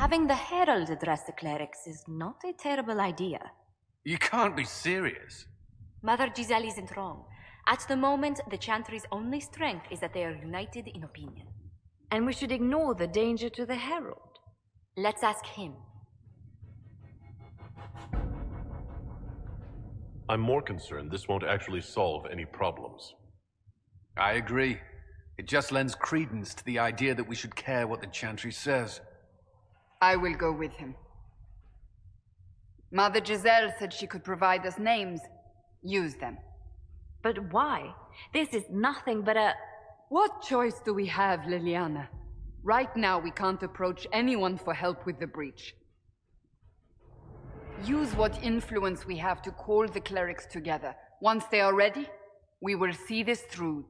Having the herald address the clerics is not a terrible idea. You can't be serious. Mother Giselle isn't wrong. At the moment, the Chantry's only strength is that they are united in opinion. And we should ignore the danger to the herald. Let's ask him. I'm more concerned this won't actually solve any problems. I agree. It just lends credence to the idea that we should care what the Chantry says. I will go with him. Mother Giselle said she could provide us names. Use them. But why? This is nothing but a... What choice do we have, Liliana? Right now, we can't approach anyone for help with the breach. Use what influence we have to call the clerics together. Once they are ready, we will see this through.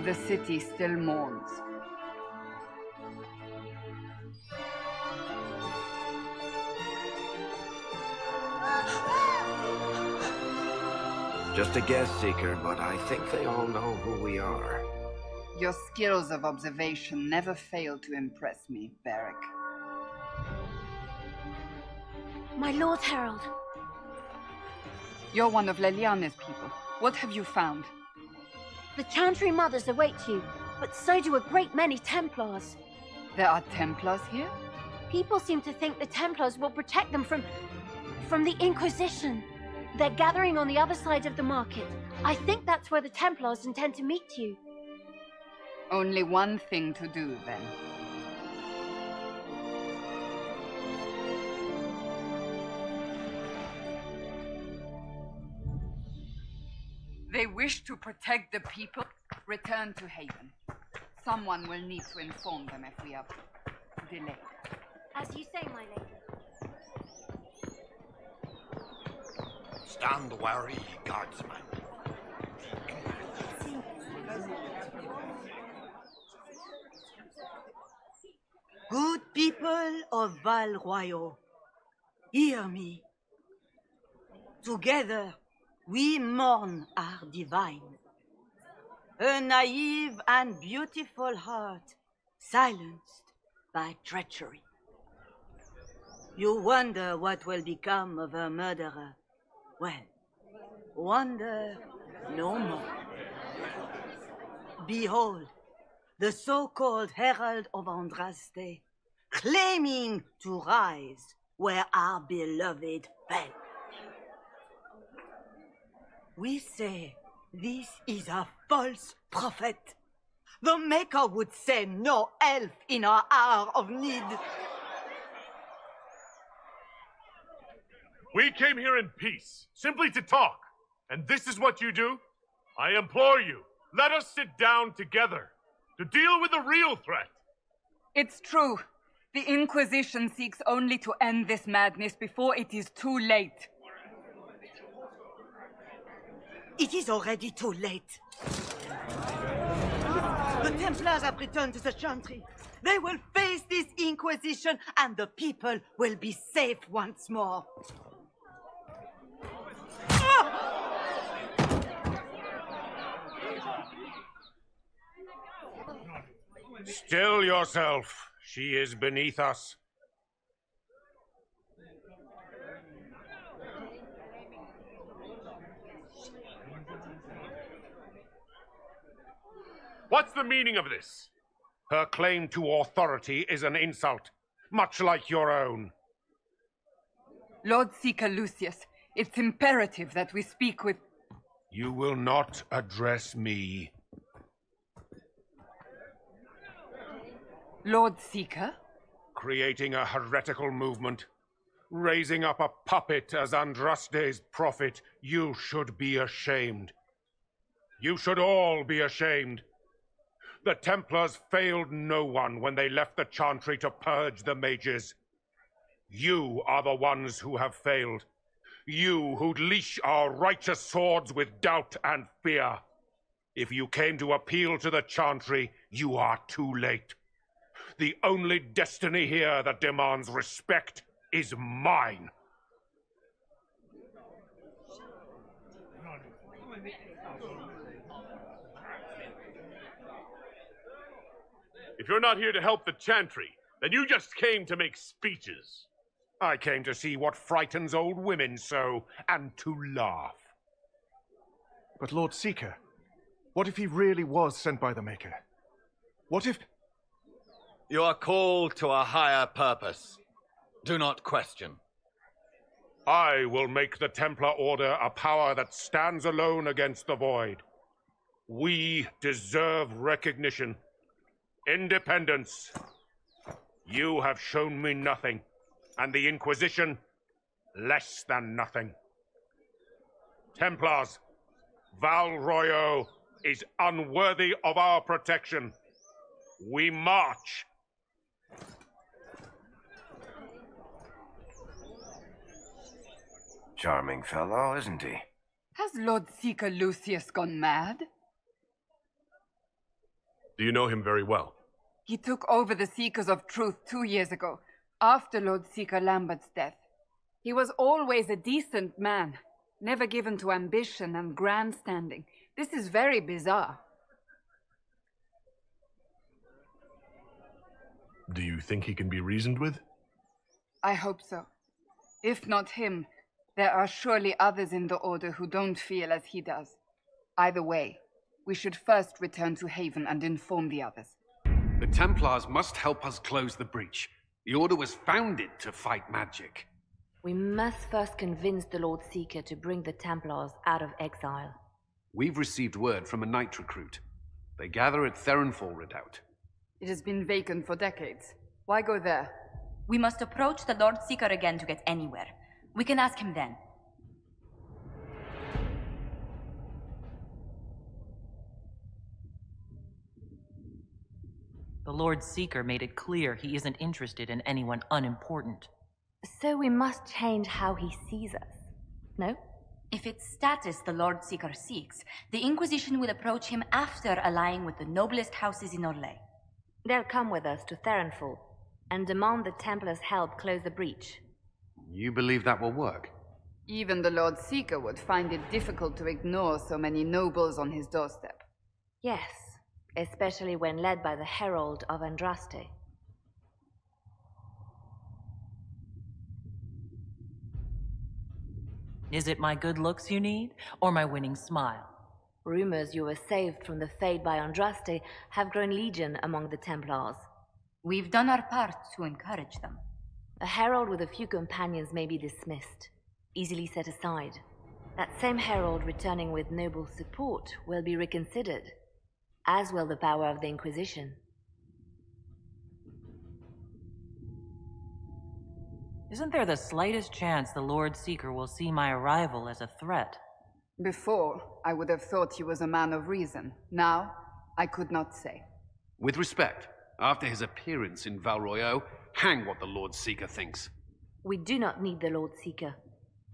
The city still mourns. Just a guess, Seeker, but I think they all know who we are. Your skills of observation never fail to impress me, Barrack. My Lord Herald. You're one of Leliana's people. What have you found? The Chantry Mothers await you, but so do a great many Templars. There are Templars here? People seem to think the Templars will protect them from the Inquisition. They're gathering on the other side of the market. I think that's where the Templars intend to meet you. Only one thing to do, then. They wish to protect the people. Return to Haven. Someone will need to inform them if we are delayed. As you say, my lady. Stand wary, guardsman. Good people of Val Royal, hear me. Together, we mourn our divine. A naive and beautiful heart, silenced by treachery. You wonder what will become of a murderer. Well, wonder no more. Behold, the so-called Herald of Andraste, claiming to rise where our beloved fell. We say this is a false prophet. The Maker would send no elf in our hour of need. We came here in peace, simply to talk. And this is what you do? I implore you, let us sit down together to deal with the real threat. It's true. The Inquisition seeks only to end this madness before it is too late. It is already too late. The Templars have returned to the Chantry. They will face this Inquisition, and the people will be safe once more. Still yourself. She is beneath us. What's the meaning of this? Her claim to authority is an insult, much like your own. Lord Seeker Lucious, it's imperative that we speak with... You will not address me. Lord Seeker? Creating a heretical movement, raising up a puppet as Andraste's prophet, you should be ashamed. You should all be ashamed. The Templars failed no one when they left the Chantry to purge the mages. You are the ones who have failed. You who'd leash our righteous swords with doubt and fear. If you came to appeal to the Chantry, you are too late. The only destiny here that demands respect is mine. If you're not here to help the Chantry, then you just came to make speeches. I came to see what frightens old women so, and to laugh. But Lord Seeker, what if he really was sent by the Maker? What if... You are called to a higher purpose. Do not question. I will make the Templar Order a power that stands alone against the Void. We deserve recognition. Independence. You have shown me nothing, and the Inquisition less than nothing. Templars, Val Royeaux is unworthy of our protection. We march. Charming fellow, isn't he? Has Lord Seeker Lucious gone mad? Do you know him very well? He took over the Seekers of Truth 2 years ago, after Lord Seeker Lambert's death. He was always a decent man, never given to ambition and grandstanding. This is very bizarre. Do you think he can be reasoned with? I hope so. If not him, there are surely others in the Order who don't feel as he does. Either way, we should first return to Haven and inform the others. The Templars must help us close the breach. The Order was founded to fight magic. We must first convince the Lord Seeker to bring the Templars out of exile. We've received word from a knight recruit. They gather at Therinfal redoubt. It has been vacant for decades. Why go there? We must approach the Lord Seeker again to get anywhere. We can ask him then. The Lord Seeker made it clear he isn't interested in anyone unimportant. So we must change how he sees us, no? If it's status the Lord Seeker seeks, the Inquisition will approach him after allying with the noblest houses in Orlais. They'll come with us to Therinfal and demand the Templars' help close the breach. You believe that will work? Even the Lord Seeker would find it difficult to ignore so many nobles on his doorstep. Yes, especially when led by the Herald of Andraste. Is it my good looks you need, or my winning smile? Rumors you were saved from the fate by Andraste have grown legion among the Templars. We've done our part to encourage them. A herald with a few companions may be dismissed, easily set aside. That same herald returning with noble support will be reconsidered, as will the power of the Inquisition. Isn't there the slightest chance the Lord Seeker will see my arrival as a threat? Before, I would have thought he was a man of reason. Now, I could not say. With respect, after his appearance in Val Royeaux, hang what the Lord Seeker thinks. We do not need the Lord Seeker.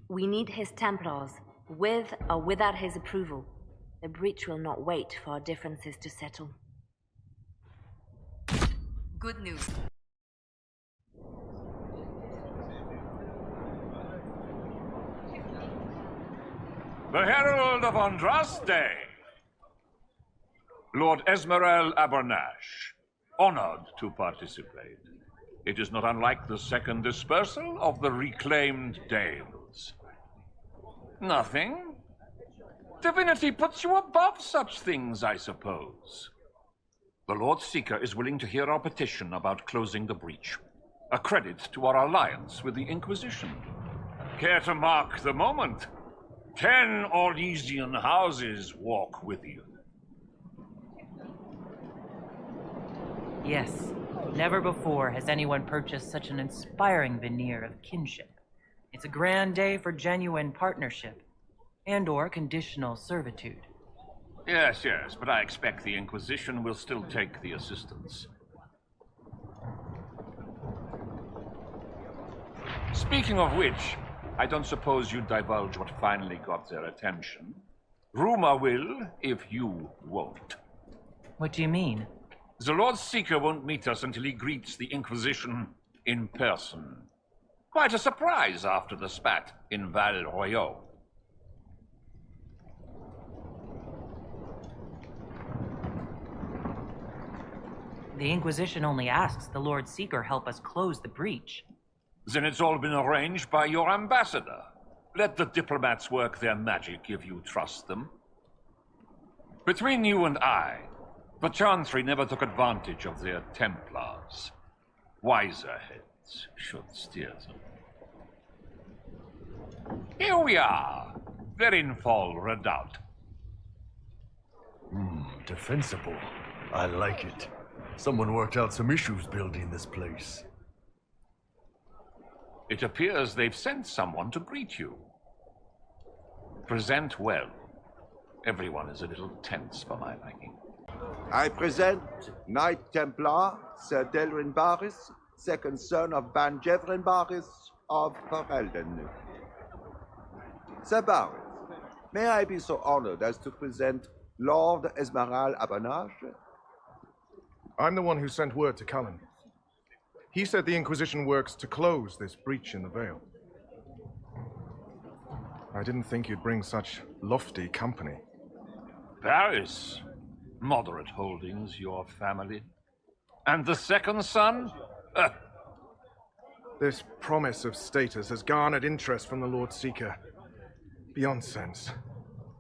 We need his Templars, with or without his approval. The breach will not wait for our differences to settle. Good news. The Herald of Andraste, Lord Esmerel Abernash, honored to participate. It is not unlike the second dispersal of the reclaimed Dales. Nothing? Divinity puts you above such things, I suppose. The Lord Seeker is willing to hear our petition about closing the breach. A credit to our alliance with the Inquisition. Care to mark the moment? 10 Orlesian houses walk with you. Yes. Never before has anyone purchased such an inspiring veneer of kinship. It's a grand day for genuine partnership, and/or conditional servitude. Yes, but I expect the Inquisition will still take the assistance. Speaking of which, I don't suppose you divulge what finally got their attention. Rumor will, if you won't. What do you mean? The Lord Seeker won't meet us until he greets the Inquisition in person. Quite a surprise after the spat in Val Royaux. The Inquisition only asks the Lord Seeker help us close the breach. Then it's all been arranged by your ambassador. Let the diplomats work their magic if you trust them. Between you and I, the Chantry never took advantage of their Templars. Wiser heads should steer them. Here we are, Therinfal redoubt. Defensible. I like it. Someone worked out some issues building this place. It appears they've sent someone to greet you. Present well. Everyone is a little tense for my liking. I present Knight Templar, Sir Delrin Barris, second son of Van Jevrin Barris of Ferelden. Sir Barris, may I be so honored as to present Lord Esmeralda Abernage? I'm the one who sent word to Cullen. He said the Inquisition works to close this breach in the Vale. I didn't think you'd bring such lofty company. Paris. Moderate holdings, your family. And the second son? This promise of status has garnered interest from the Lord Seeker. Beyond sense.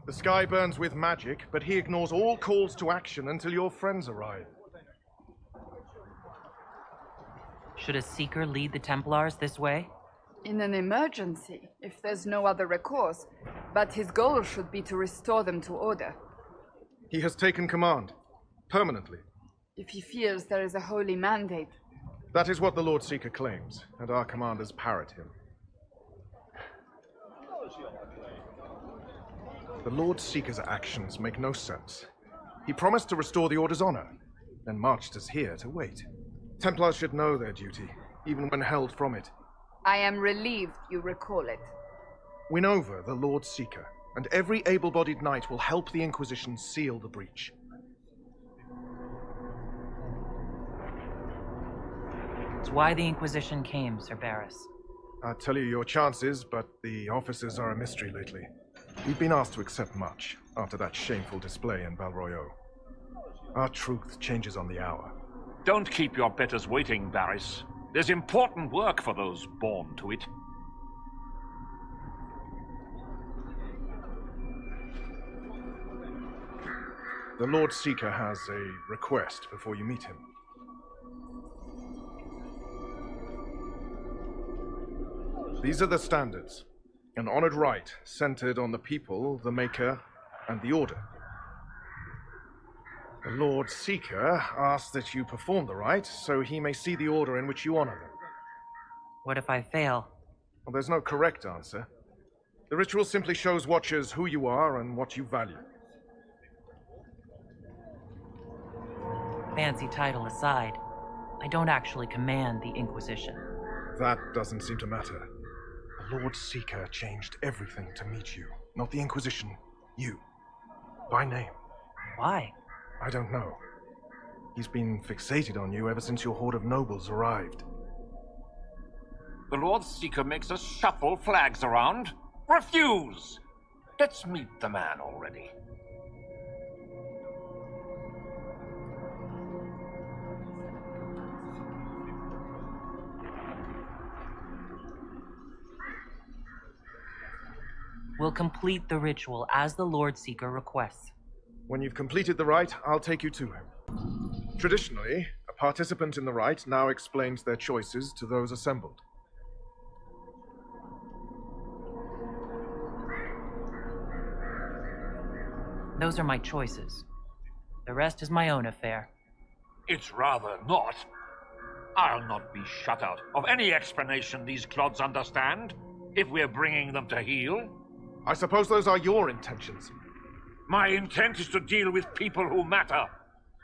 The sky burns with magic, but he ignores all calls to action until your friends arrive. Should a Seeker lead the Templars this way? In an emergency, if there's no other recourse. But his goal should be to restore them to order. He has taken command. Permanently. If he feels there is a holy mandate. That is what the Lord Seeker claims, and our commanders parrot him. The Lord Seeker's actions make no sense. He promised to restore the Order's honor, then marched us here to wait. Templars should know their duty, even when held from it. I am relieved you recall it. Win over the Lord Seeker, and every able-bodied knight will help the Inquisition seal the breach. It's why the Inquisition came, Sir Barris. I'll tell you your chances, but the officers are a mystery lately. We've been asked to accept much after that shameful display in Val Royaux. Our truth changes on the hour. Don't keep your betters waiting, Barris. There's important work for those born to it. The Lord Seeker has a request before you meet him. These are the standards. An honored right centered on the people, the Maker, and the Order. The Lord Seeker asks that you perform the rite so he may see the order in which you honor them. What if I fail? Well, there's no correct answer. The ritual simply shows watchers who you are and what you value. Fancy title aside, I don't actually command the Inquisition. That doesn't seem to matter. The Lord Seeker changed everything to meet you. Not the Inquisition. You. By name. Why? I don't know. He's been fixated on you ever since your horde of nobles arrived. The Lord Seeker makes us shuffle flags around. Refuse! Let's meet the man already. We'll complete the ritual as the Lord Seeker requests. When you've completed the rite, I'll take you to him. Traditionally, a participant in the rite now explains their choices to those assembled. Those are my choices. The rest is my own affair. It's rather not. I'll not be shut out of any explanation these clods understand, if we're bringing them to heel. I suppose those are your intentions. My intent is to deal with people who matter.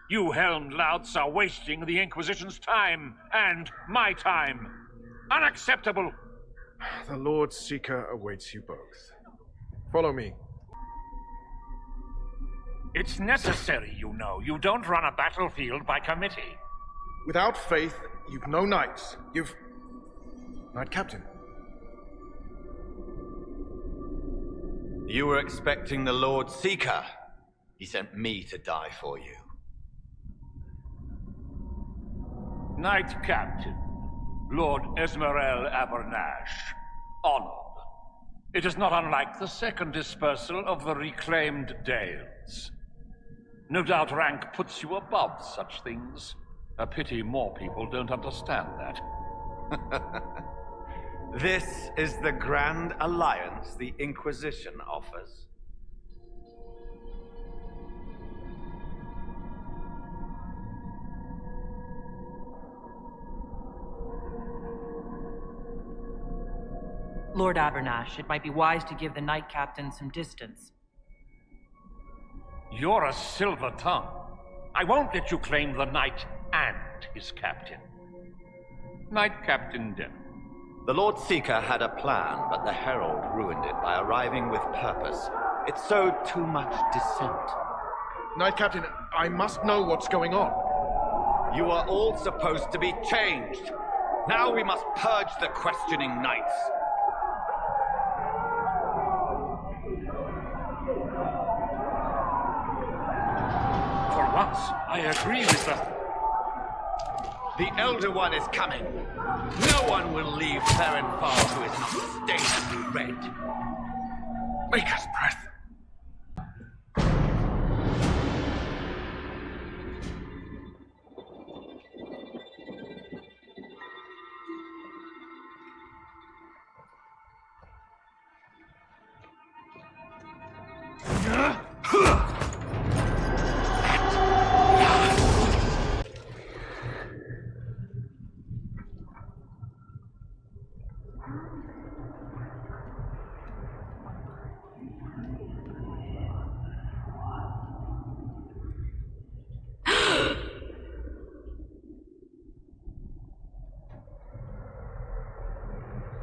You helmed louts are wasting the Inquisition's time, and my time. Unacceptable! The Lord Seeker awaits you both. Follow me. It's necessary, you know. You don't run a battlefield by committee. Without faith, you've no knights. You've... Knight Captain. You were expecting the Lord Seeker. He sent me to die for you. Knight Captain, Lord Esmerel Abernash, honored. It is not unlike the second dispersal of the reclaimed Dales. No doubt rank puts you above such things. A pity more people don't understand that. This is the grand alliance the Inquisition offers. Lord Abernash, it might be wise to give the Knight Captain some distance. You're a silver tongue. I won't let you claim the Knight and his captain. Knight Captain Dem. The Lord Seeker had a plan, but the Herald ruined it by arriving with purpose. It sowed too much dissent. Knight Captain, I must know what's going on. You are all supposed to be changed. Now we must purge the questioning knights. For once, I agree with The Elder One is coming. No one will leave Therinfal who is not stained with red. Maker's breath.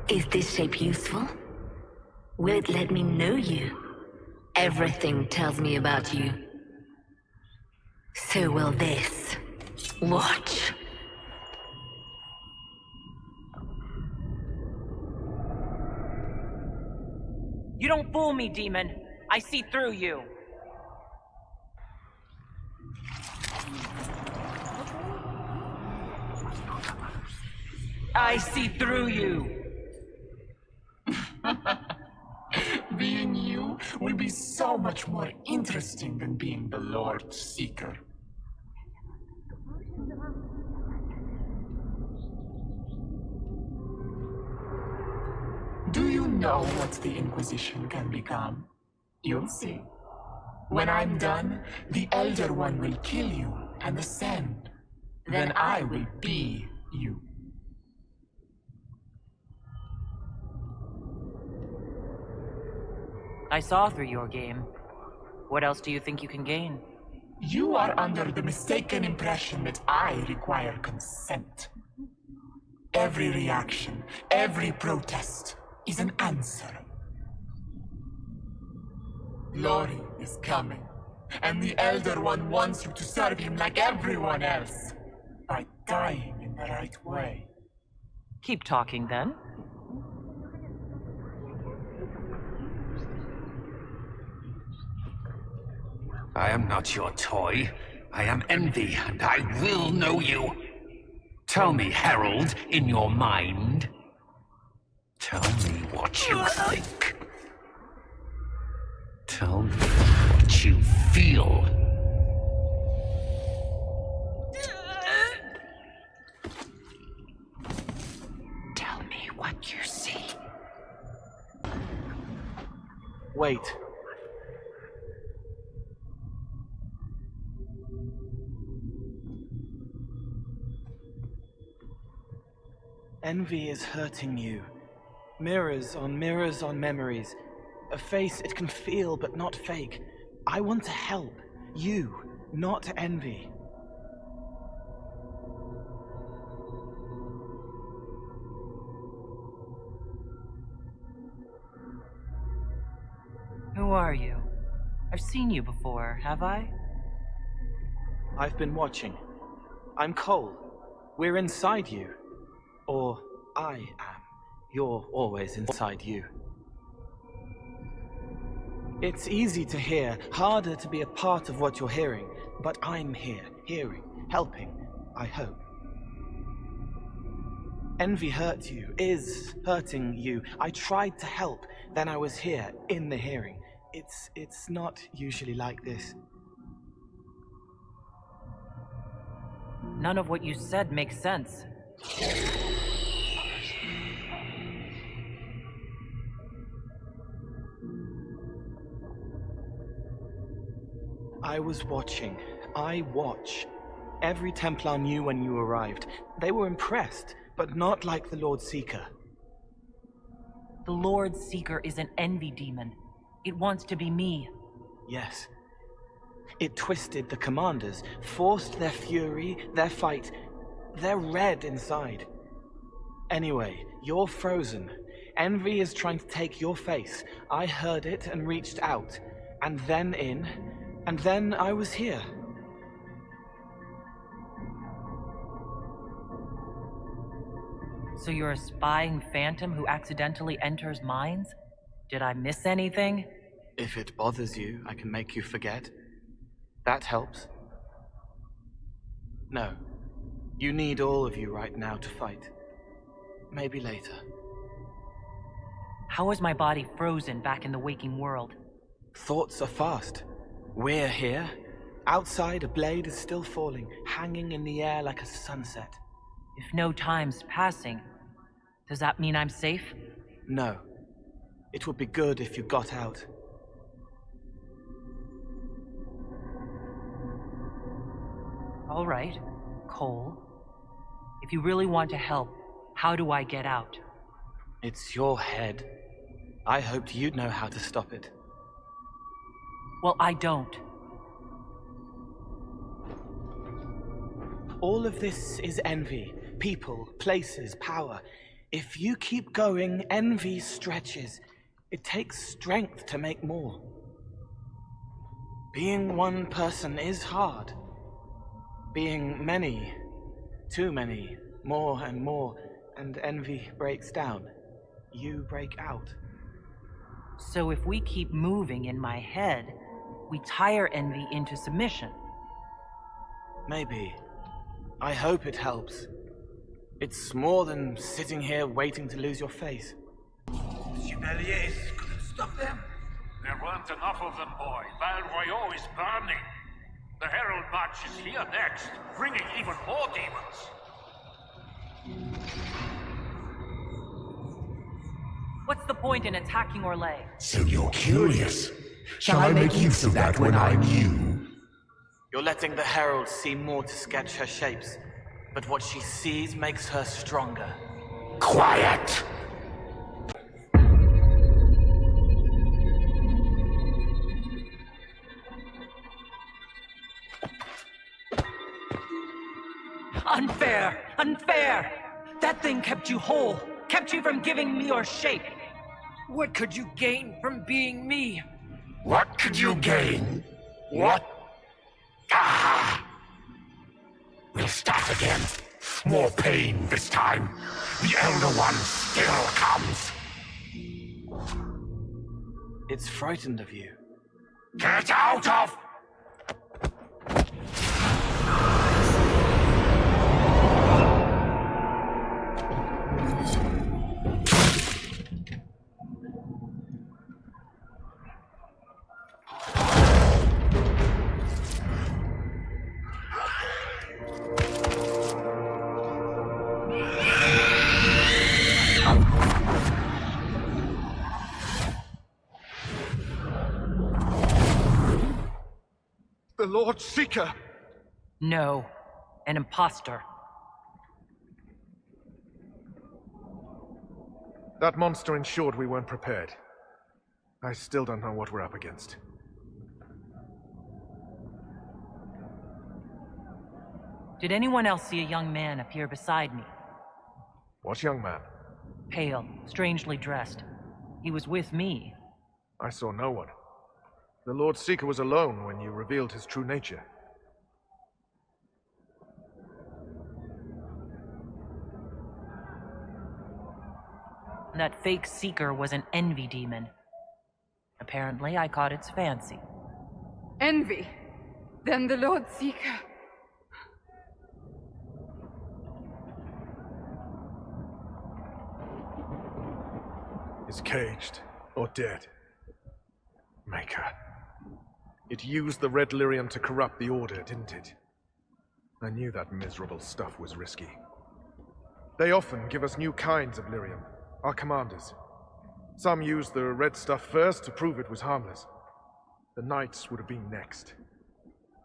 Is this shape useful? Will it let me know you? Everything tells me about you. So will this. Watch. You don't fool me, demon. I see through you. I see through you. Being you will be so much more interesting than being the Lord Seeker. Do you know what the Inquisition can become? You'll see. When I'm done, the Elder One will kill you and ascend. Then I will be you. I saw through your game. What else do you think you can gain? You are under the mistaken impression that I require consent. Every reaction, every protest is an answer. Lori is coming, and the Elder One wants you to serve him like everyone else, by dying in the right way. Keep talking, then. I am not your toy. I am Envy, and I will know you. Tell me, Herald, in your mind. Tell me what you think. Tell me what you feel. Tell me what you see. Wait. Envy is hurting you. Mirrors on memories. A face it can feel but not fake. I want to help. You, not Envy. Who are you? I've seen you before, have I? I've been watching. I'm Cole. We're inside you. Or I am. You're always inside you. It's easy to hear, harder to be a part of what you're hearing, but I'm here, hearing, helping, I hope. Envy hurt you, is hurting you. I tried to help, then I was here, in the hearing. It's not usually like this. None of what you said makes sense. I was watching. I watch. Every Templar knew when you arrived. They were impressed, but not like the Lord Seeker. The Lord Seeker is an envy demon. It wants to be me. Yes. It twisted the commanders, forced their fury, their fight. They're red inside. Anyway, you're frozen. Envy is trying to take your face. I heard it and reached out. And then in. And then I was here. So you're a spying phantom who accidentally enters minds? Did I miss anything? If it bothers you, I can make you forget. That helps. No. You need all of you right now to fight. Maybe later. How is my body frozen back in the waking world? Thoughts are fast. We're here. Outside, a blade is still falling, hanging in the air like a sunset. If no time's passing, does that mean I'm safe? No. It would be good if you got out. All right, Cole. If you really want to help, how do I get out? It's your head. I hoped you'd know how to stop it. Well, I don't. All of this is envy. People, places, power. If you keep going, envy stretches. It takes strength to make more. Being one person is hard. Being many, too many, more and more, and envy breaks down. You break out. So if we keep moving in my head, we tire envy into submission. Maybe. I hope it helps. It's more than sitting here waiting to lose your face. Chevaliers couldn't stop them. There weren't enough of them, boy. Val Royaux is burning. The Herald March is here next, bringing even more demons. What's the point in attacking Orlais? So you're curious. Shall I make use of that when I'm you? You're letting the Herald see more to sketch her shapes, but what she sees makes her stronger. Quiet! Unfair! Unfair! That thing kept you whole, kept you from giving me your shape. What could you gain from being me? What could you gain? What? Ah! We'll start again. More pain this time. The Elder One still comes. It's frightened of you. Get out of... The Lord Seeker! No, an imposter. That monster ensured we weren't prepared. I still don't know what we're up against. Did anyone else see a young man appear beside me? What young man? Pale, strangely dressed. He was with me. I saw no one. The Lord Seeker was alone when you revealed his true nature. That fake Seeker was an envy demon. Apparently, I caught its fancy. Envy? Then the Lord Seeker... is caged or dead. Maker. It used the red lyrium to corrupt the Order, didn't it? I knew that miserable stuff was risky. They often give us new kinds of lyrium, our commanders. Some used the red stuff first to prove it was harmless. The Knights would have been next.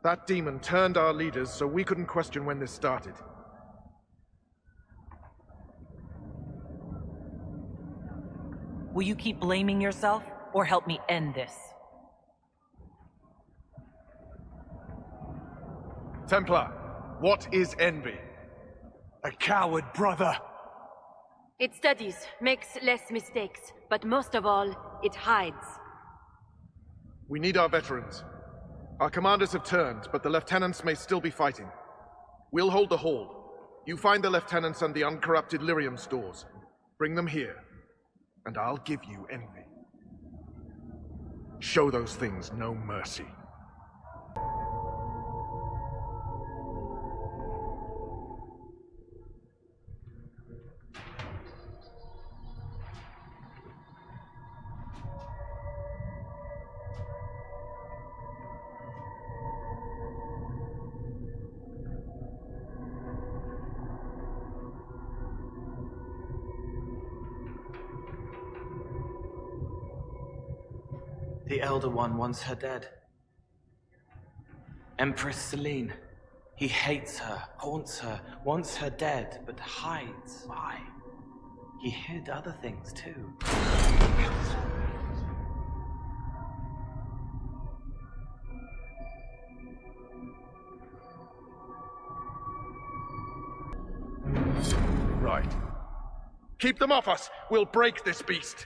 That demon turned our leaders so we couldn't question when this started. Will you keep blaming yourself, or help me end this? Templar, what is envy? A coward, brother. It studies, makes less mistakes, but most of all, it hides. We need our veterans. Our commanders have turned, but the lieutenants may still be fighting. We'll hold the hall. You find the lieutenants and the uncorrupted lyrium stores. Bring them here, and I'll give you envy. Show those things no mercy. The Elder One wants her dead. Empress Celine. He hates her, haunts her, wants her dead, but hides. Why? He hid other things too. Right. Keep them off us! We'll break this beast!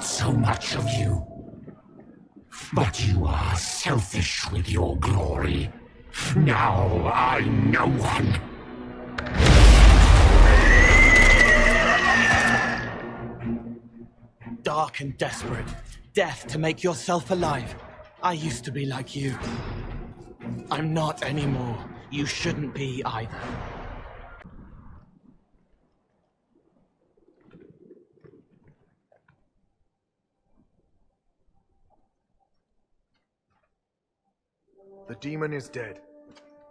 So much of you. But you are selfish with your glory. Now I know one. Dark and desperate. Death to make yourself alive. I used to be like you. I'm not anymore. You shouldn't be either. The demon is dead.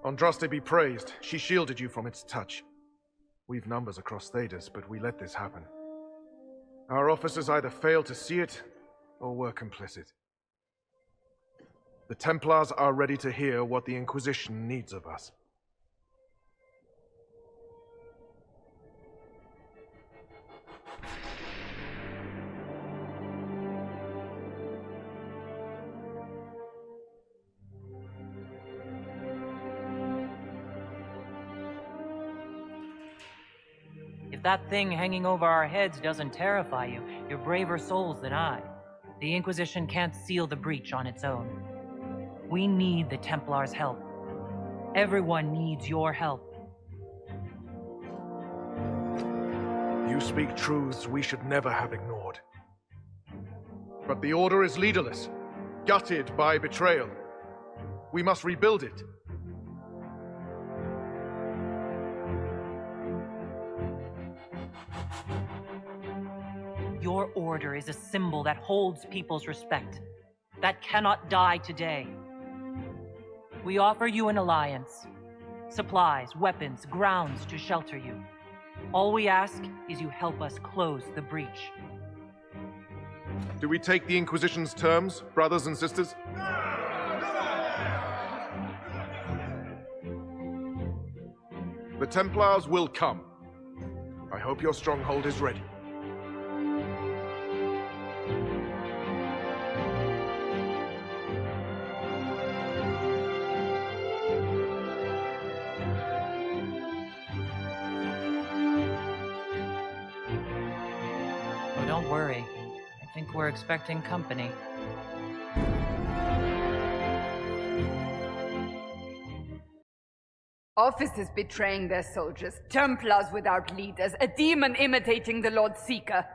Andraste be praised. She shielded you from its touch. We've numbers across Thedas, but we let this happen. Our officers either failed to see it, or were complicit. The Templars are ready to hear what the Inquisition needs of us. If that thing hanging over our heads doesn't terrify you, you're braver souls than I. The Inquisition can't seal the breach on its own. We need the Templars' help. Everyone needs your help. You speak truths we should never have ignored. But the Order is leaderless, gutted by betrayal. We must rebuild it. Your order is a symbol that holds people's respect. That cannot die today. We offer you an alliance. Supplies, weapons, grounds to shelter you. All we ask is you help us close the breach. Do we take the Inquisition's terms, brothers and sisters? The Templars will come. I hope your stronghold is ready. Oh, don't worry. I think we're expecting company. Officers betraying their soldiers, Templars without leaders, a demon imitating the Lord Seeker.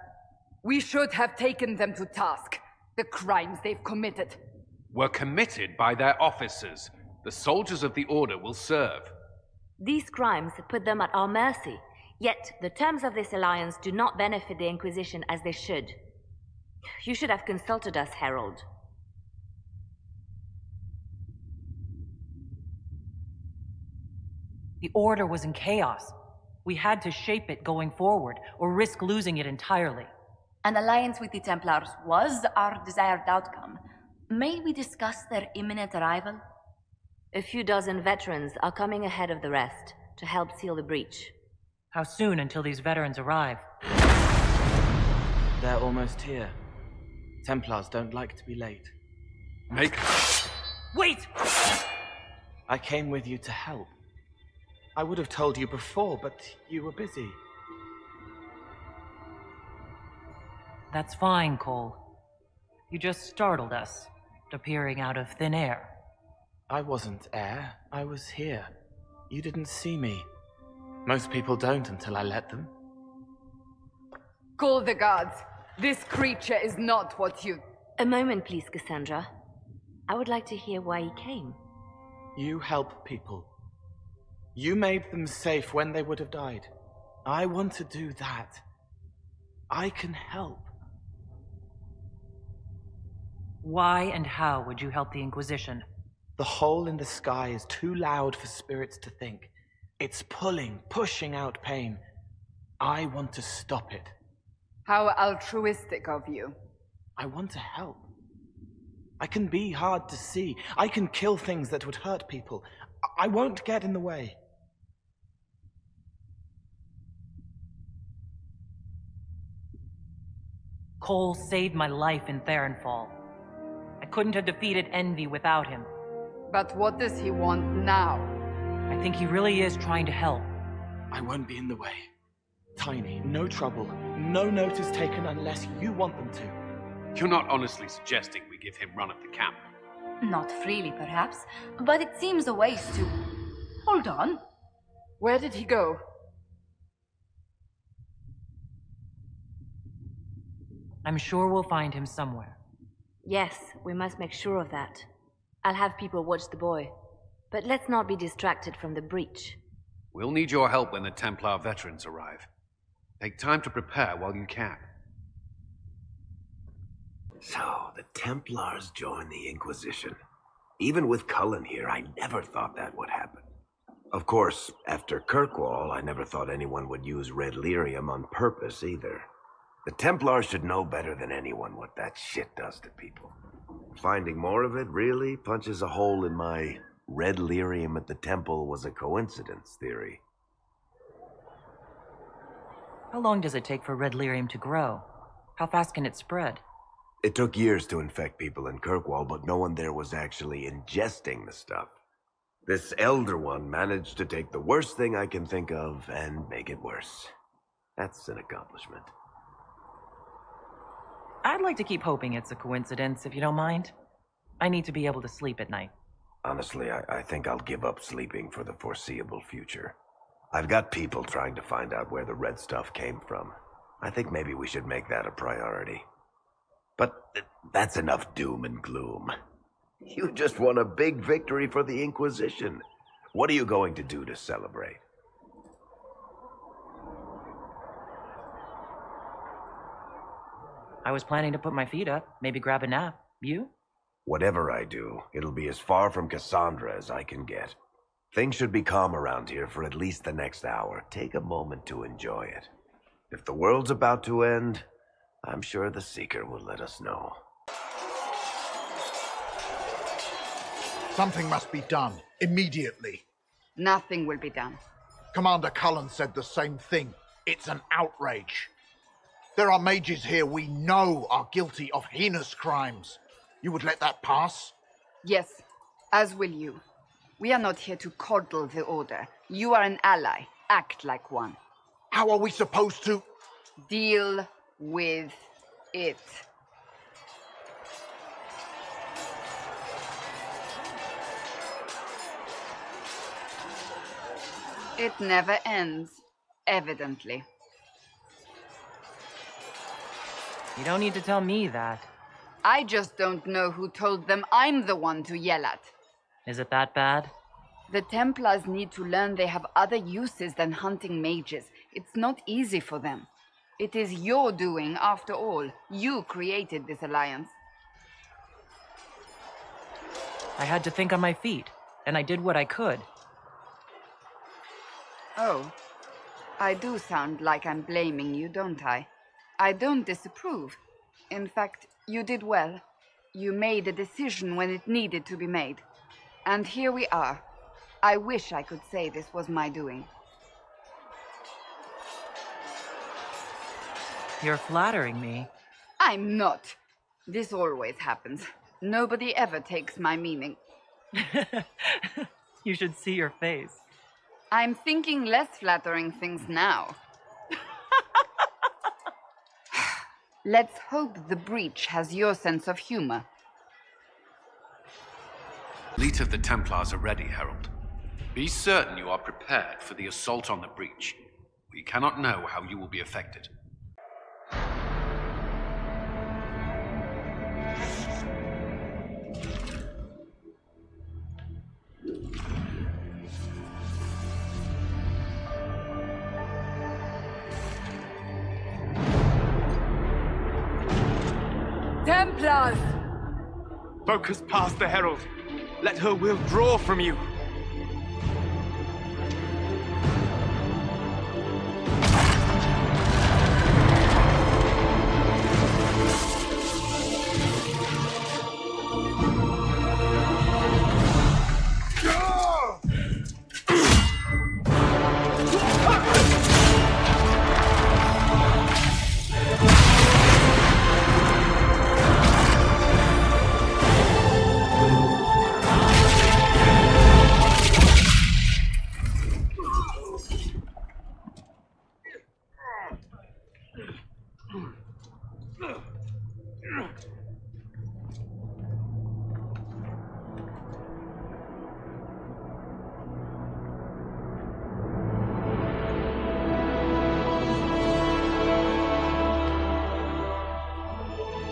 We should have taken them to task. The crimes they've committed. Were committed by their officers. The soldiers of the Order will serve. These crimes put them at our mercy, yet the terms of this alliance do not benefit the Inquisition as they should. You should have consulted us, Herald. The Order was in chaos. We had to shape it going forward, or risk losing it entirely. An alliance with the Templars was our desired outcome. May we discuss their imminent arrival? A few dozen veterans are coming ahead of the rest to help seal the breach. How soon until these veterans arrive? They're almost here. Templars don't like to be late. Wait! I came with you to help. I would have told you before, but you were busy. That's fine, Cole. You just startled us, appearing out of thin air. I wasn't air. I was here. You didn't see me. Most people don't until I let them. Call the guards. This creature is not what you... A moment, please, Cassandra. I would like to hear why he came. You help people. You made them safe when they would have died. I want to do that. I can help. Why and how would you help the Inquisition? The hole in the sky is too loud for spirits to think. It's pulling, pushing out pain. I want to stop it. How altruistic of you. I want to help. I can be hard to see. I can kill things that would hurt people. I won't get in the way. Cole saved my life in Therinfal. I couldn't have defeated Envy without him. But what does he want now? I think he really is trying to help. I won't be in the way. Tiny, no trouble. No notice taken unless you want them to. You're not honestly suggesting we give him run of the camp? Not freely, perhaps, but it seems a waste to... Hold on. Where did he go? I'm sure we'll find him somewhere. Yes, we must make sure of that. I'll have people watch the boy. But let's not be distracted from the breach. We'll need your help when the Templar veterans arrive. Take time to prepare while you can. So, the Templars joined the Inquisition. Even with Cullen here, I never thought that would happen. Of course, after Kirkwall, I never thought anyone would use red lyrium on purpose either. The Templars should know better than anyone what that shit does to people. Finding more of it really punches a hole in my red lyrium at the temple was a coincidence theory. How long does it take for red lyrium to grow? How fast can it spread? It took years to infect people in Kirkwall, but no one there was actually ingesting the stuff. This Elder One managed to take the worst thing I can think of and make it worse. That's an accomplishment. I'd like to keep hoping it's a coincidence, if you don't mind. I need to be able to sleep at night. Honestly, I think I'll give up sleeping for the foreseeable future. I've got people trying to find out where the red stuff came from. I think maybe we should make that a priority. But that's enough doom and gloom. You just won a big victory for the Inquisition. What are you going to do to celebrate? I was planning to put my feet up, maybe grab a nap. You? Whatever I do, it'll be as far from Cassandra as I can get. Things should be calm around here for at least the next hour. Take a moment to enjoy it. If the world's about to end, I'm sure the Seeker will let us know. Something must be done, immediately. Nothing will be done. Commander Cullen said the same thing. It's an outrage. There are mages here we know are guilty of heinous crimes. You would let that pass? Yes, as will you. We are not here to coddle the Order. You are an ally. Act like one. How are we supposed to... Deal with it. It never ends, evidently. You don't need to tell me that. I just don't know who told them I'm the one to yell at. Is it that bad? The Templars need to learn they have other uses than hunting mages. It's not easy for them. It is your doing, after all. You created this alliance. I had to think on my feet, and I did what I could. Oh, I do sound like I'm blaming you, don't I? I don't disapprove. In fact, you did well. You made a decision when it needed to be made. And here we are. I wish I could say this was my doing. You're flattering me. I'm not. This always happens. Nobody ever takes my meaning. You should see your face. I'm thinking less flattering things now. Let's hope the breach has your sense of humor. Fleet of the Templars are ready, Herald. Be certain you are prepared for the assault on the breach. We cannot know how you will be affected. Templars! Focus past the Herald. Let her will draw from you.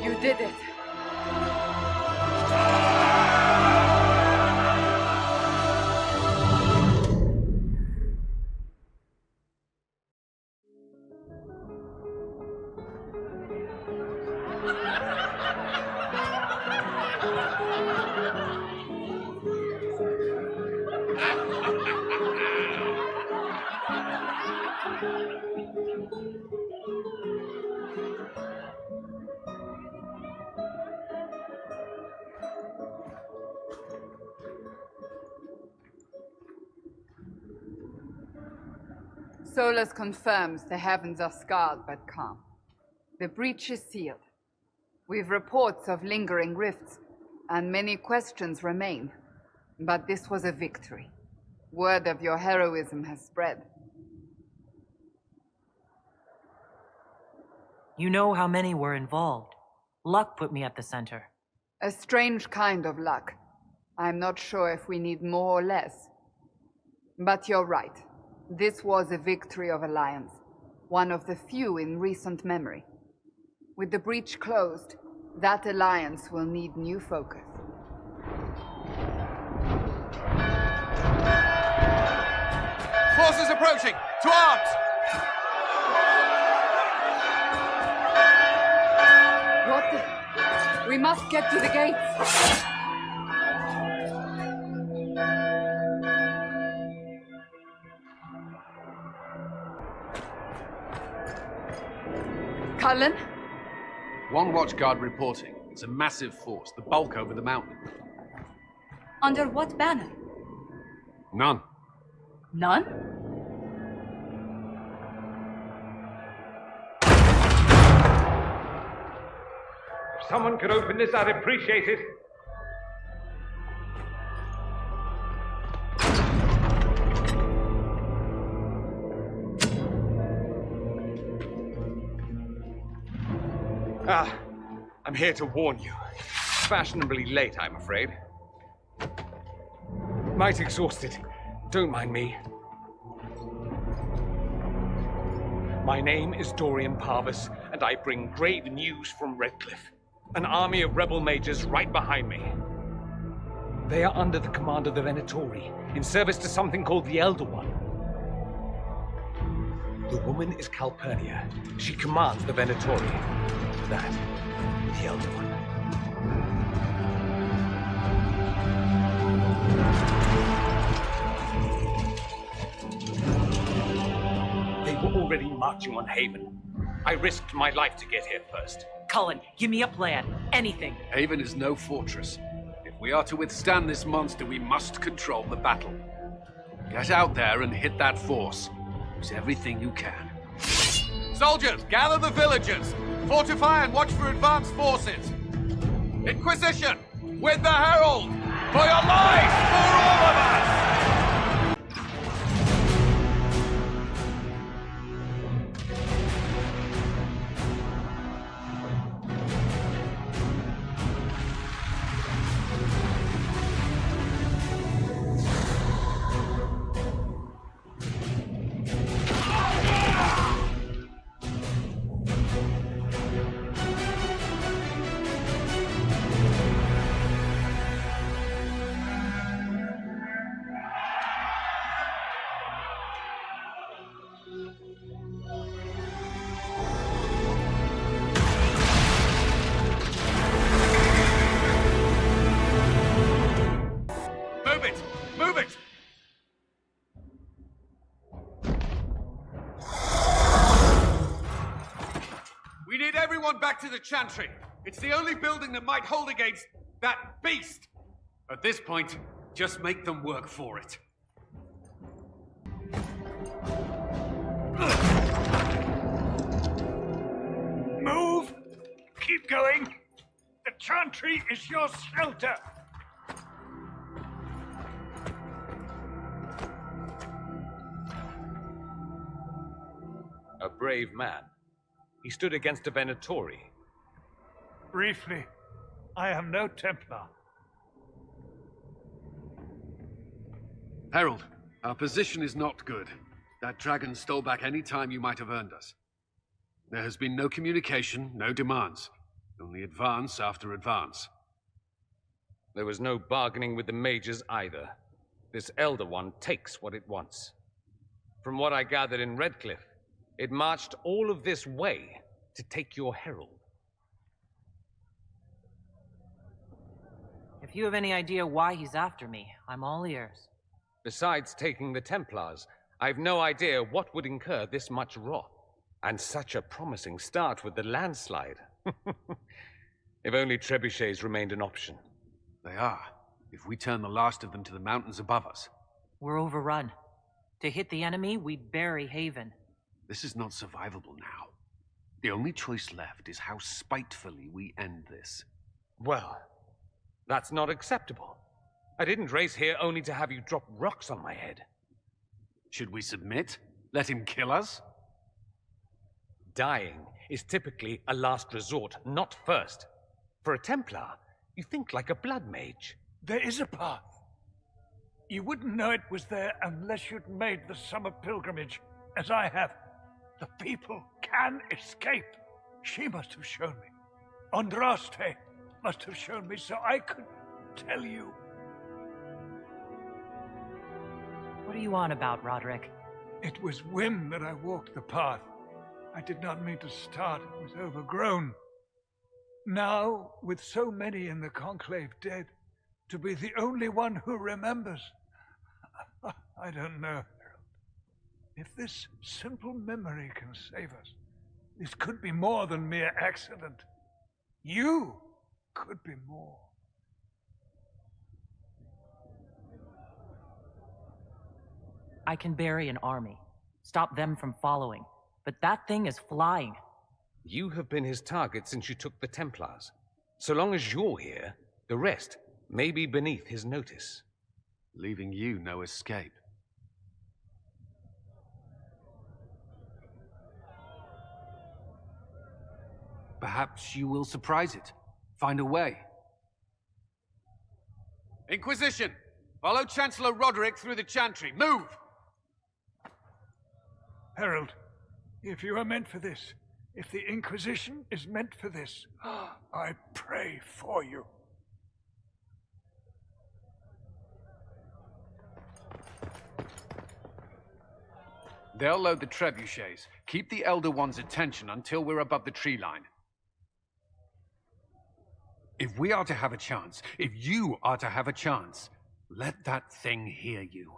You did it. Solus confirms the heavens are scarred but calm. The breach is sealed. We've reports of lingering rifts, and many questions remain. But this was a victory. Word of your heroism has spread. You know how many were involved. Luck put me at the center. A strange kind of luck. I'm not sure if we need more or less. But you're right. This was a victory of alliance, one of the few in recent memory. With the breach closed, that alliance will need new focus. Forces approaching! To arms! What the... We must get to the gates! Cullen? One watchguard reporting. It's a massive force, the bulk over the mountain. Under what banner? None. None? someone could open this, I'd appreciate it. I'm here to warn you. Fashionably late, I'm afraid. Might exhausted. Don't mind me. My name is Dorian Parvis, and I bring grave news from Redcliffe. An army of rebel mages right behind me. They are under the command of the Venatori, in service to something called the Elder One. The woman is Calpurnia. She commands the Venatori. That, the Elder One. They were already marching on Haven. I risked my life to get here first. Cullen, give me a plan. Anything. Haven is no fortress. If we are to withstand this monster, we must control the battle. Get out there and hit that force. Use everything you can. Soldiers, gather the villagers! Fortify and watch for advanced forces! Inquisition! With the Herald! For your lives! For all of us! Back to the Chantry. It's the only building that might hold against that beast. At this point, just make them work for it. Move! Keep going! The Chantry is your shelter! A brave man. He stood against a Venatori. Briefly, I am no Templar. Herald, our position is not good. That dragon stole back any time you might have earned us. There has been no communication, no demands. Only advance after advance. There was no bargaining with the mages either. This Elder One takes what it wants. From what I gathered in Redcliffe, it marched all of this way to take your herald. If you have any idea why he's after me, I'm all ears. Besides taking the Templars, I've no idea what would incur this much wrath. And such a promising start with the landslide. If only trebuchets remained an option. They are, if we turn the last of them to the mountains above us. We're overrun. To hit the enemy, we bury Haven. This is not survivable now. The only choice left is how spitefully we end this. Well, that's not acceptable. I didn't race here only to have you drop rocks on my head. Should we submit? Let him kill us? Dying is typically a last resort, not first. For a Templar, you think like a blood mage. There is a path. You wouldn't know it was there unless you'd made the summer pilgrimage, as I have. The people can escape. She must have shown me. Andraste must have shown me so I could tell you. What are you on about, Roderick? It was whim that I walked the path. I did not mean to start. It was overgrown. Now, with so many in the Conclave dead, to be the only one who remembers. I don't know, Harold. If this simple memory can save us, this could be more than mere accident. You could be more. I can bury an army, stop them from following, but that thing is flying. You have been his target since you took the Templars. So long as you're here, the rest may be beneath his notice. Leaving you no escape. Perhaps you will surprise it. Find a way. Inquisition! Follow Chancellor Roderick through the Chantry. Move! Herald, if you are meant for this, if the Inquisition is meant for this, I pray for you. They'll load the trebuchets. Keep the Elder One's attention until we're above the tree line. If we are to have a chance, if you are to have a chance, let that thing hear you.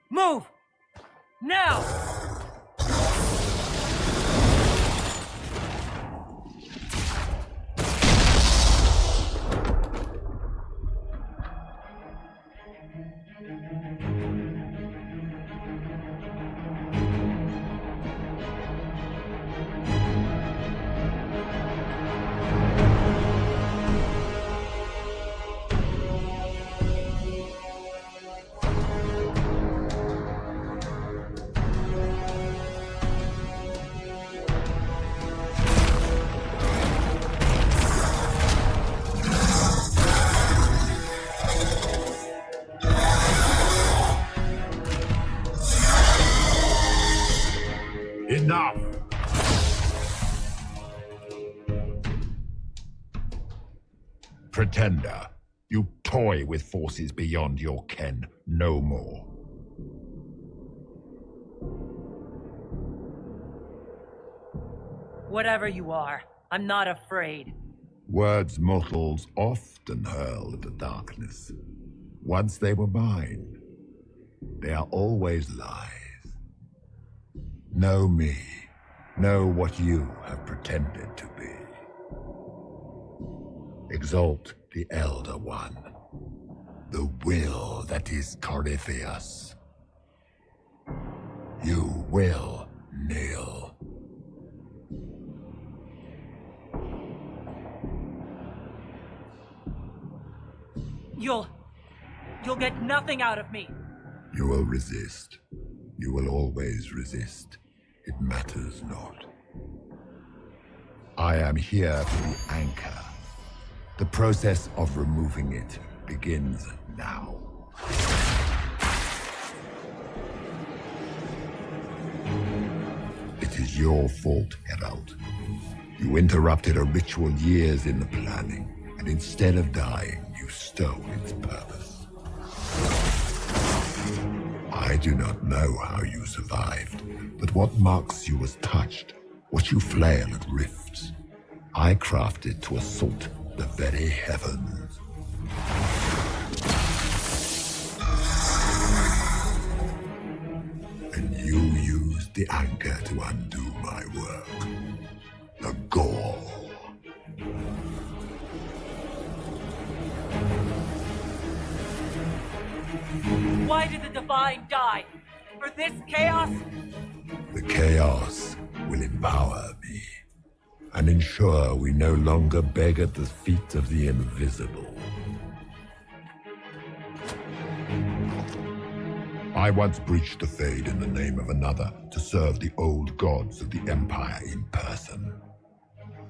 Move! Now! Enough! Pretender, you toy with forces beyond your ken. No more. Whatever you are, I'm not afraid. Words mortals often hurl at the darkness. Once they were mine, they are always lies. Know me. Know what you have pretended to be. Exalt the Elder One. The will that is Corypheus. You will kneel. You'll get nothing out of me. You will resist. You will always resist. It matters not. I am here for the anchor. The process of removing it begins now. It is your fault, Herald. You interrupted a ritual years in the planning, and instead of dying, you stole its purpose. I do not know how you survived, but what marks you as touched, what you flail at rifts, I crafted to assault the very heavens. And you used the anchor to undo my work. The gall. Why did the Divine die? For this chaos? The chaos will empower me and ensure we no longer beg at the feet of the invisible. I once breached the Fade in the name of another to serve the old gods of the Empire in person.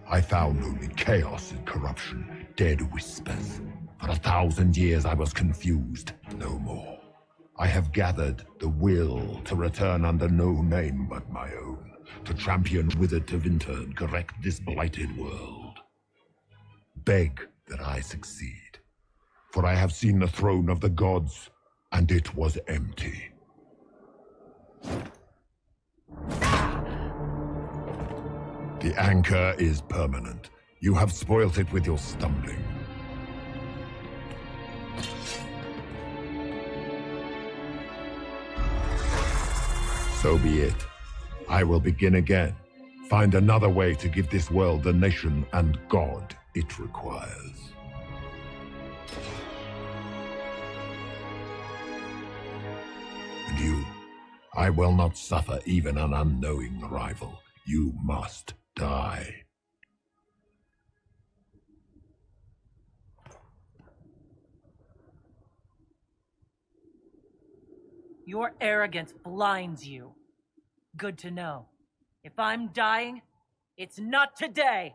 I found only chaos and corruption, dead whispers. For 1,000 years I was confused, no more. I have gathered the will to return under no name but my own, to champion withered to winter and correct this blighted world. Beg that I succeed, for I have seen the throne of the gods, and it was empty. The anchor is permanent. You have spoilt it with your stumbling. So be it. I will begin again. Find another way to give this world the nation and God it requires. I will not suffer even an unknowing rival. You must die. Your arrogance blinds you. Good to know. If I'm dying, it's not today!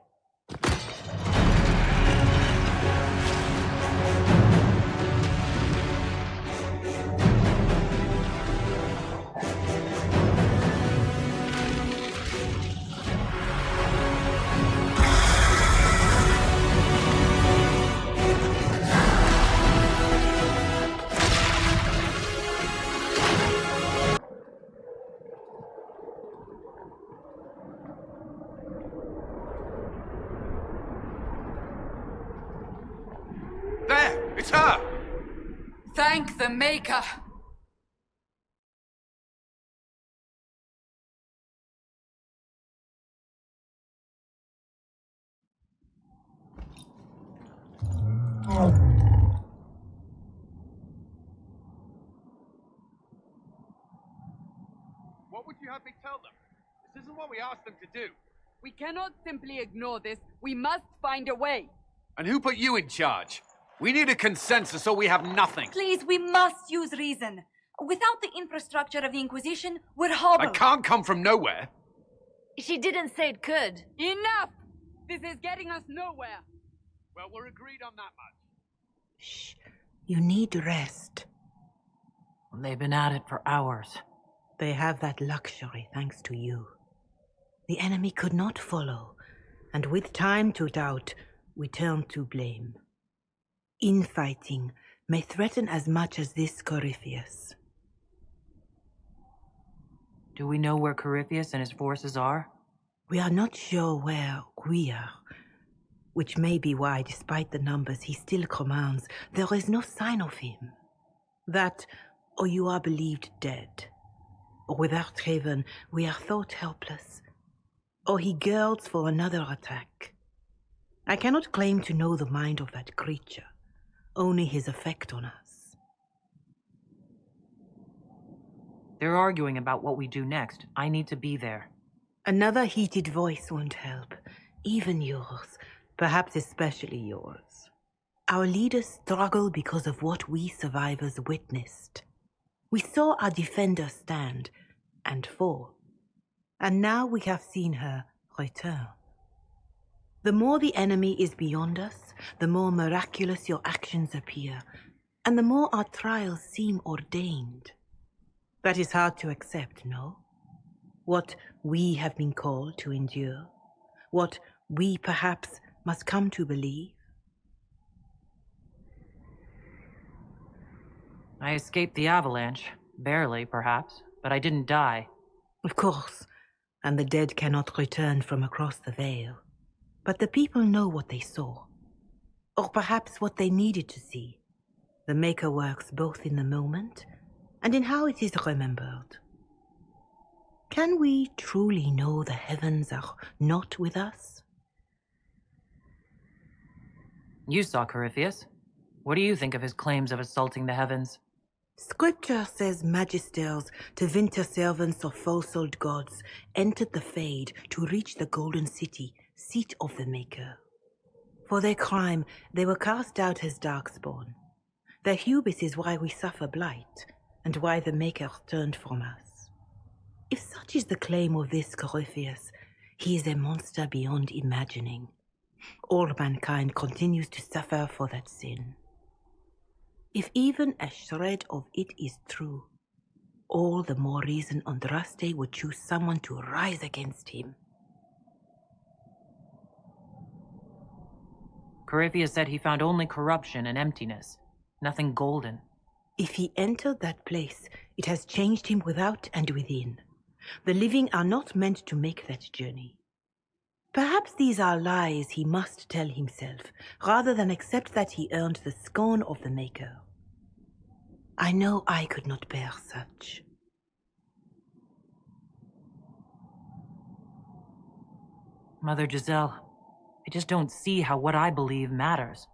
There! It's her! Thank the Maker! What would you have me tell them? This isn't what we asked them to do. We cannot simply ignore this. We must find a way. And who put you in charge? We need a consensus or we have nothing. Please, we must use reason. Without the infrastructure of the Inquisition, we're hobbled. I can't come from nowhere. She didn't say it could. Enough! This is getting us nowhere. Well, we're agreed on that much. Shh. You need rest. They've been at it for hours. They have that luxury thanks to you. The enemy could not follow, and with time to doubt, we turn to blame. Infighting may threaten as much as this Corypheus. Do we know where Corypheus and his forces are? We are not sure where we are, which may be why, despite the numbers he still commands, there is no sign of him. That, or you are believed dead, or without Haven, we are thought helpless, or he girds for another attack. I cannot claim to know the mind of that creature, only his effect on us. They're arguing about what we do next. I need to be there. Another heated voice won't help, even yours, perhaps especially yours. Our leaders struggle because of what we survivors witnessed. We saw our defender stand and fall, and now we have seen her return. The more the enemy is beyond us, the more miraculous your actions appear, and the more our trials seem ordained. That is hard to accept, no? What we have been called to endure, what we perhaps must come to believe. I escaped the avalanche. Barely, perhaps, but I didn't die. Of course, and the dead cannot return from across the veil. But the people know what they saw, or perhaps what they needed to see. The Maker works both in the moment and in how it is remembered. Can we truly know the heavens are not with us? You saw Corypheus. What do you think of his claims of assaulting the heavens? Scripture says magisters to winter servants of false-old gods entered the Fade to reach the Golden City, seat of the Maker. For their crime, they were cast out as darkspawn. Their hubris is why we suffer blight, and why the Maker turned from us. If such is the claim of this Corypheus, he is a monster beyond imagining. All mankind continues to suffer for that sin. If even a shred of it is true, all the more reason Andraste would choose someone to rise against him. Corypheus said he found only corruption and emptiness, nothing golden. If he entered that place, it has changed him without and within. The living are not meant to make that journey. Perhaps these are lies he must tell himself, rather than accept that he earned the scorn of the Maker. I know I could not bear such. Mother Giselle, I just don't see how what I believe matters.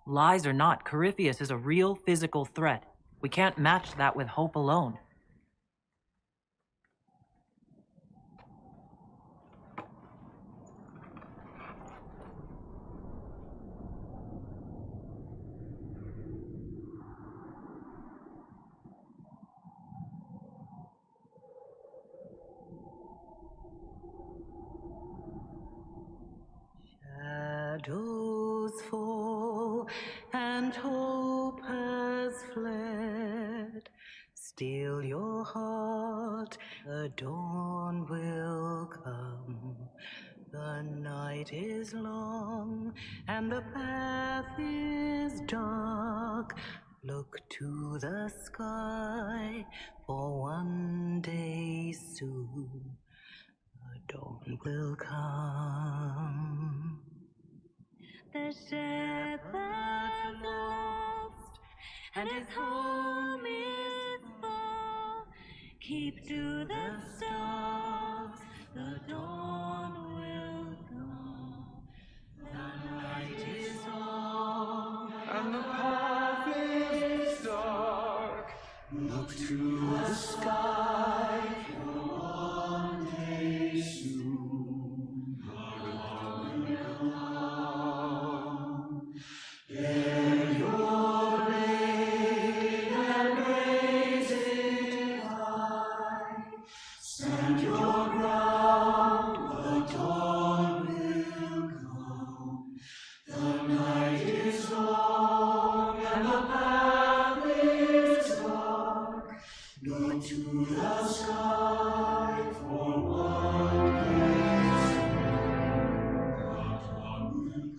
Lies or not, Corypheus is a real physical threat. We can't match that with hope alone. dawn will come. The night is long, and the path is dark. Look to the sky, for one day soon the dawn will come. The shepherd's lost, and his home is far. Keep to the stars, the dawn will come. The night is long, and the path is dark. Look to the sky, for one day soon the dawn will come. Bear your blade and raise it high. Stand your ground, the dawn will come. The night is long and the path is dark. Look to the sky, for one day soon the dawn will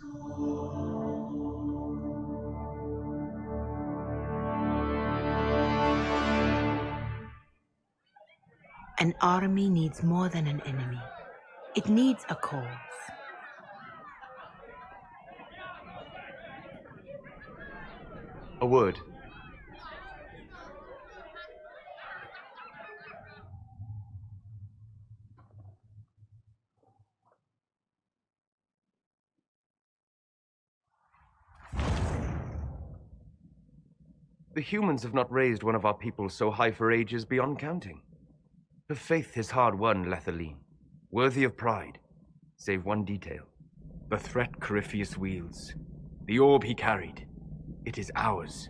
An army needs more than an enemy. It needs a cause. A word. The humans have not raised one of our people so high for ages beyond counting. Her faith is hard won, Lethaline, worthy of pride, save one detail. The threat Corypheus wields. The orb he carried. It is ours.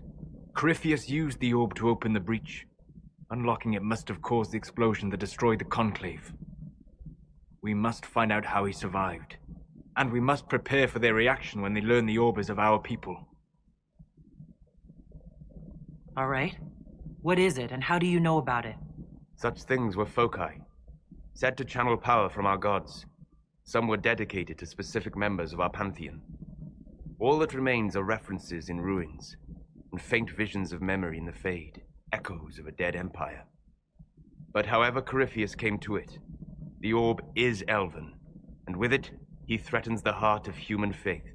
Corypheus used the orb to open the breach. Unlocking it must have caused the explosion that destroyed the Conclave. We must find out how he survived. And we must prepare for their reaction when they learn the orb is of our people. All right. What is it, and how do you know about it? Such things were foci, said to channel power from our gods. Some were dedicated to specific members of our pantheon. All that remains are references in ruins, and faint visions of memory in the fade, echoes of a dead empire. But however Corypheus came to it, the orb is elven, and with it, he threatens the heart of human faith.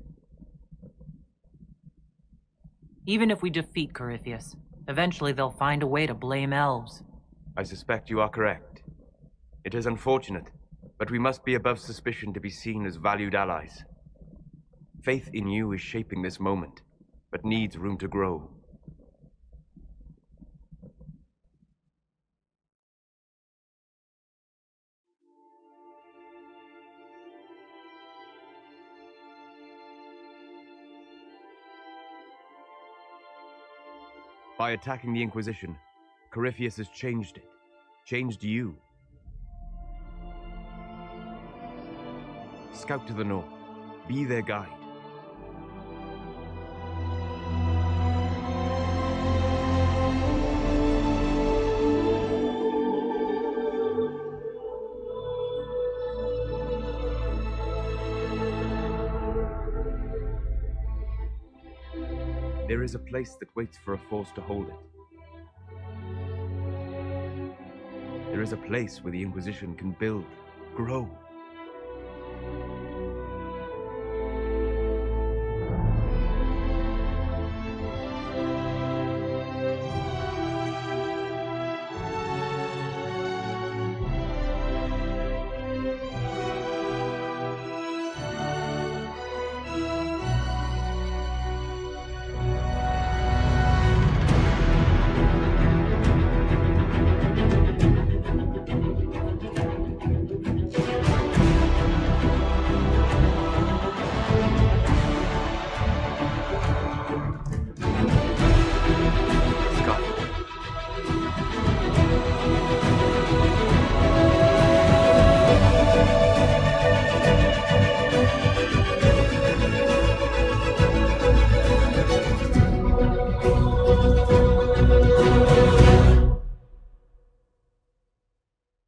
Even if we defeat Corypheus, eventually they'll find a way to blame elves. I suspect you are correct. It is unfortunate, but we must be above suspicion to be seen as valued allies. Faith in you is shaping this moment, but needs room to grow. By attacking the Inquisition, Corypheus has changed it. Changed you. Scout to the north. Be their guide. There is a place that waits for a force to hold it. There is a place where the Inquisition can build, grow,